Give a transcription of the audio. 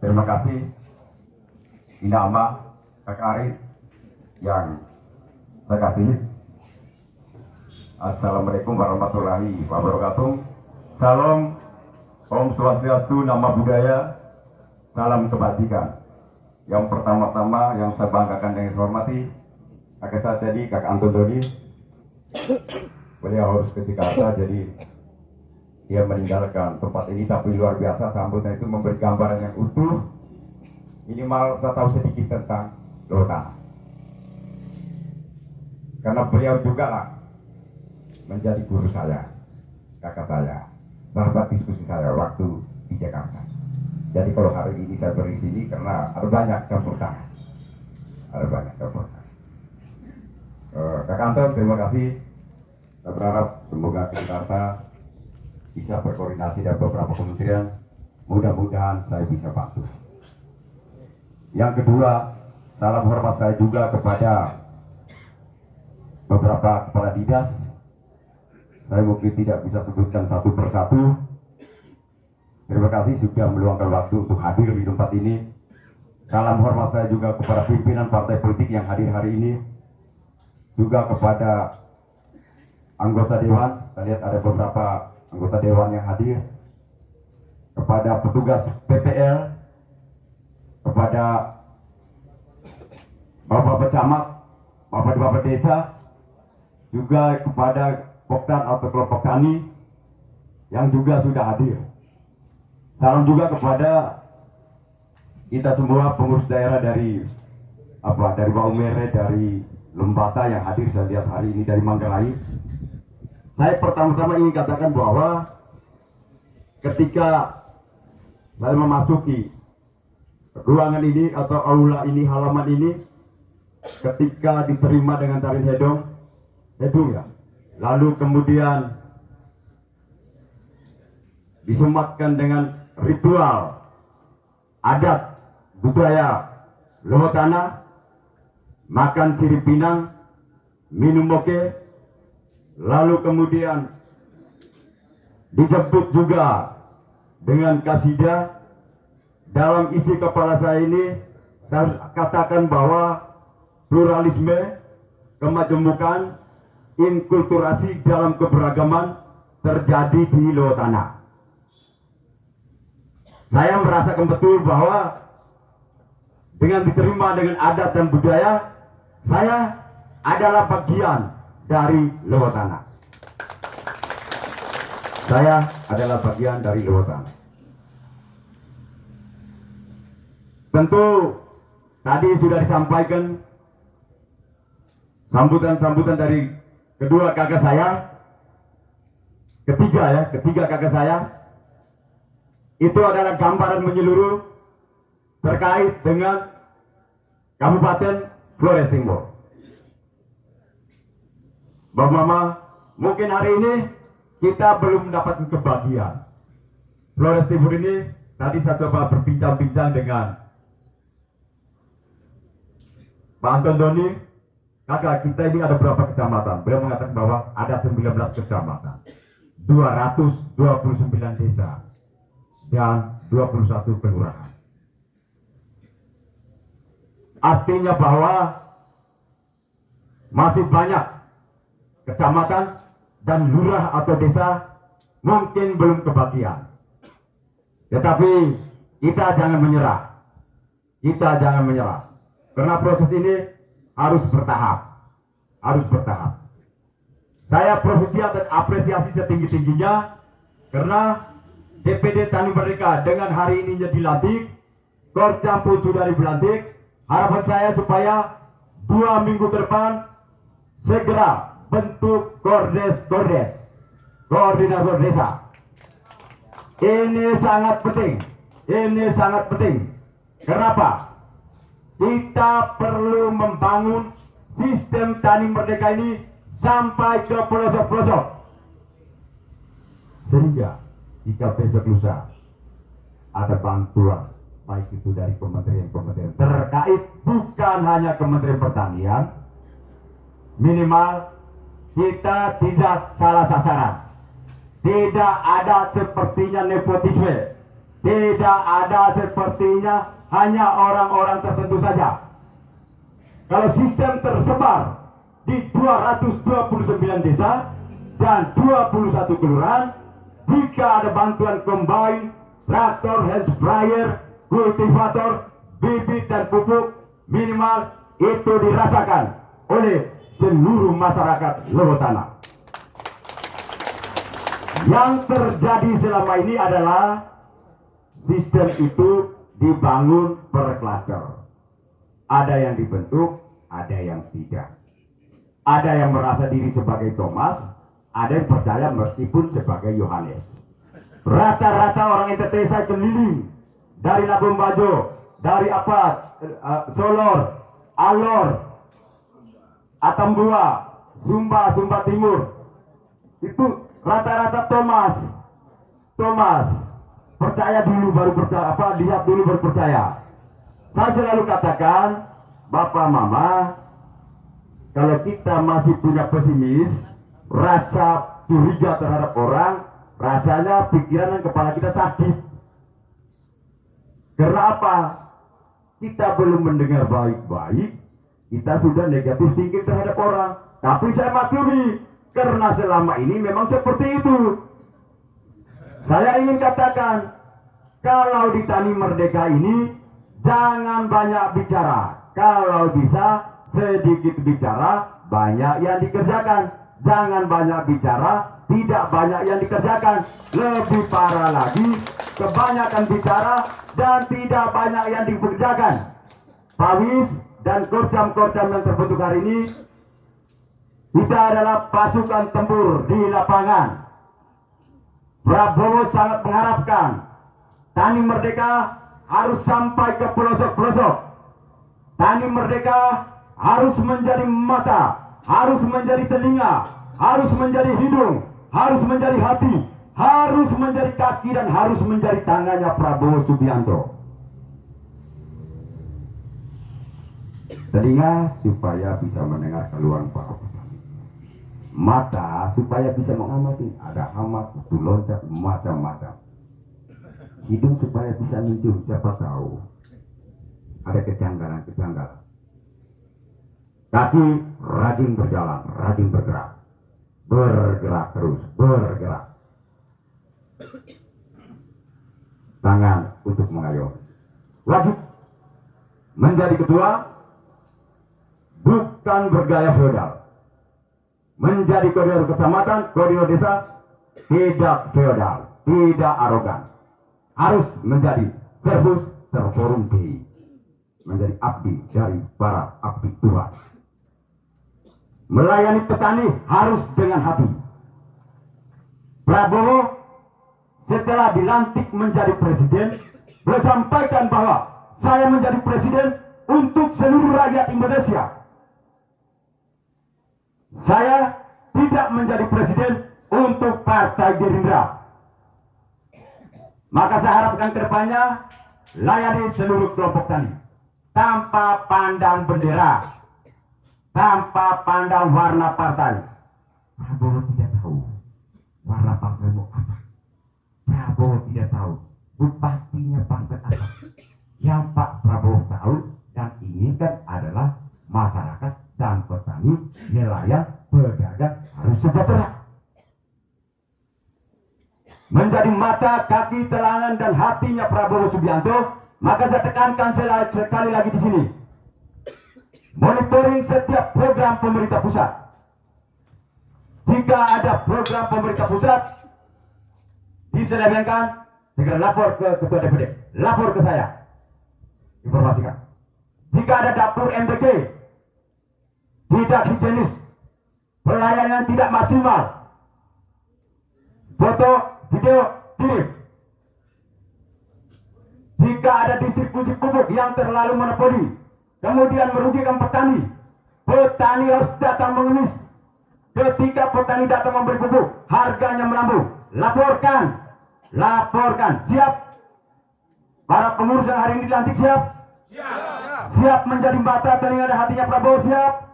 Terima kasih Ina Ama, Kak Arif yang saya kasih. Assalamualaikum warahmatullahi wabarakatuh. Salam, Om Swastiastu, Nama Budaya, salam kebajikan. Yang pertama-tama yang saya banggakan dan saya hormati kakak saya tadi, Kakak Anton Dodi. Beliau harus ke Jakarta, jadi dia meninggalkan tempat ini, tapi luar biasa sambutan itu memberi gambaran yang utuh. Minimal saya tahu sedikit tentang Lota, karena beliau juga lah menjadi guru saya, kakak saya, sahabat diskusi saya waktu di Jakarta. Jadi kalau hari ini saya beri sini karena ada banyak campur tangan, ada banyak campur tangan. Kak Anton, terima kasih. Saya berharap semoga ke Jakarta bisa berkoordinasi dengan beberapa kementerian. Mudah-mudahan saya bisa bantu. Yang kedua, salam hormat saya juga kepada beberapa kepala dinas. Saya mungkin tidak bisa sebutkan satu persatu. Terima kasih sudah meluangkan waktu untuk hadir di tempat ini. Salam hormat saya juga kepada pimpinan partai politik yang hadir hari ini. Juga kepada anggota dewan. Saya lihat ada beberapa anggota dewan yang hadir. Kepada petugas PPL, kepada bapak camat, bapak desa, juga kepada Poktan atau kelompok tani yang juga sudah hadir. Salam juga kepada kita semua pengurus daerah dari Maumere, dari Lembata yang hadir saya lihat hari ini dari Manggarai. Saya pertama-tama ingin katakan bahwa ketika saya memasuki ruangan ini atau aula ini, halaman ini, ketika diterima dengan tarian hedong ya, lalu kemudian disematkan dengan ritual adat budaya Lowotana, makan sirip pinang, minum moke, lalu kemudian dijemput juga dengan kasidah. Dalam isi kepala saya ini saya katakan bahwa pluralisme, kemajemukan, inkulturasi dalam keberagaman terjadi di Lowotana. Saya merasakan betul bahwa dengan diterima dengan adat dan budaya, saya adalah bagian dari Lowotana. Saya adalah bagian dari Lowotana. Tentu tadi sudah disampaikan sambutan dari kedua kakak saya, ketiga kakak saya, itu adalah gambaran menyeluruh terkait dengan Kabupaten Flores Timur. Bapak Mama, mungkin hari ini kita belum mendapatkan kebahagiaan. Flores Timur ini tadi saya coba berbincang-bincang dengan Pak Anton Doni. Kakak, kita ini ada berapa kecamatan? Beliau mengatakan bahwa ada 19 kecamatan, 229 desa, dan 21 kelurahan. Artinya bahwa masih banyak kecamatan dan lurah atau desa mungkin belum kebagian. Tetapi kita jangan menyerah. Kita jangan menyerah. Karena proses ini harus bertahap. Harus bertahap. Saya dan apresiasi setinggi-tingginya karena DPD Tani Merdeka dengan hari ini dilantik, Korcam pun sudah dilantik. Harapan saya supaya 2 minggu ke depan segera bentuk koordinator desa. Ini sangat penting. Ini sangat penting. Kenapa? Kita perlu membangun sistem Tani Merdeka ini sampai ke pelosok-pelosok. Sehingga jika besok lusa ada bantuan, baik itu dari kementerian-kementerian terkait, bukan hanya Kementerian Pertanian, minimal kita tidak salah sasaran. Tidak ada sepertinya nepotisme. Tidak ada sepertinya hanya orang-orang tertentu saja. Kalau sistem tersebar di 229 desa dan 21 kelurahan, jika ada bantuan combine, traktor, hand sprayer, kultivator, bibit dan pupuk, minimal itu dirasakan oleh seluruh masyarakat Lewotana. Yang terjadi selama ini adalah sistem itu dibangun per klaster. Ada yang dibentuk, ada yang tidak. Ada yang merasa diri sebagai Thomas, ada yang percaya meskipun sebagai Yohanes. Rata-rata orang NTT saya keliling dari Labuan Bajo, dari Solor, Alor, Atambua, Sumba Timur. Itu rata-rata Thomas. Percaya dulu baru percaya, lihat dulu baru percaya. Saya selalu katakan, Bapak Mama, kalau kita masih punya pesimis, rasa curiga terhadap orang, rasanya pikiran dan kepala kita sakit. Karena apa? Kita belum mendengar baik-baik, kita sudah negatif thinking terhadap orang. Tapi saya maklumi, karena selama ini memang seperti itu. Saya ingin katakan, kalau di Tani Merdeka ini, jangan banyak bicara. Kalau bisa, sedikit bicara, banyak yang dikerjakan. Jangan banyak bicara, tidak banyak yang dikerjakan. Lebih parah lagi, kebanyakan bicara dan tidak banyak yang dikerjakan. Pawis dan korcam-korcam yang terbentuk hari ini, kita adalah pasukan tempur di lapangan. Prabowo sangat mengharapkan Tani Merdeka harus sampai ke pelosok-pelosok. Tani Merdeka harus menjadi mata, harus menjadi telinga, harus menjadi hidung, harus menjadi hati, harus menjadi kaki, dan harus menjadi tangannya Prabowo Subianto. Telinga supaya bisa mendengar keluhan para petani. Mata supaya bisa mengamati, ada hamat, itu loncat, macam-macam. Hidung supaya bisa mencium, siapa tahu ada kejanggalan-kejanggalan. Kaki rajin berjalan, rajin bergerak terus, bergerak. Tangan untuk mengayomi. Wajib menjadi ketua bukan bergaya feodal. Menjadi koordinator kecamatan, koordinator desa, tidak feodal, tidak arogan. Harus menjadi servorum Dei, menjadi abdi dari para abdi Tuhan. Melayani petani harus dengan hati. Prabowo setelah dilantik menjadi presiden, beliau sampaikan bahwa saya menjadi presiden untuk seluruh rakyat Indonesia. Saya tidak menjadi presiden untuk Partai Gerindra. Maka saya harapkan ke depannya layani seluruh kelompok tani tanpa pandang bendera, tanpa pandang warna partai. Prabowo tidak tahu warna partai mau apa. Prabowo tidak tahu bupatinya partai apa. Yang Pak Prabowo tahu dan inginkan adalah masyarakat dan petani, nelayan, pedagang harus sejahtera. Menjadi mata, kaki, telangan, dan hatinya Prabowo Subianto. Maka saya tekankan sekali lagi di sini, monitoring setiap program pemerintah pusat. Jika ada program pemerintah pusat diselewengkan, segera lapor ke ketua DPD, lapor ke saya, informasikan. Jika ada dapur MDG tidak higienis, pelayanan tidak maksimal, foto, video, kirim. Jika ada distribusi pupuk yang terlalu monopoli, kemudian merugikan petani, petani harus datang mengemis. Ketika petani datang memberi pupuk, harganya melambung, laporkan, siap. Para pengurus yang hari ini dilantik siap? Siap menjadi mata, telinga, dan hatinya Prabowo siap?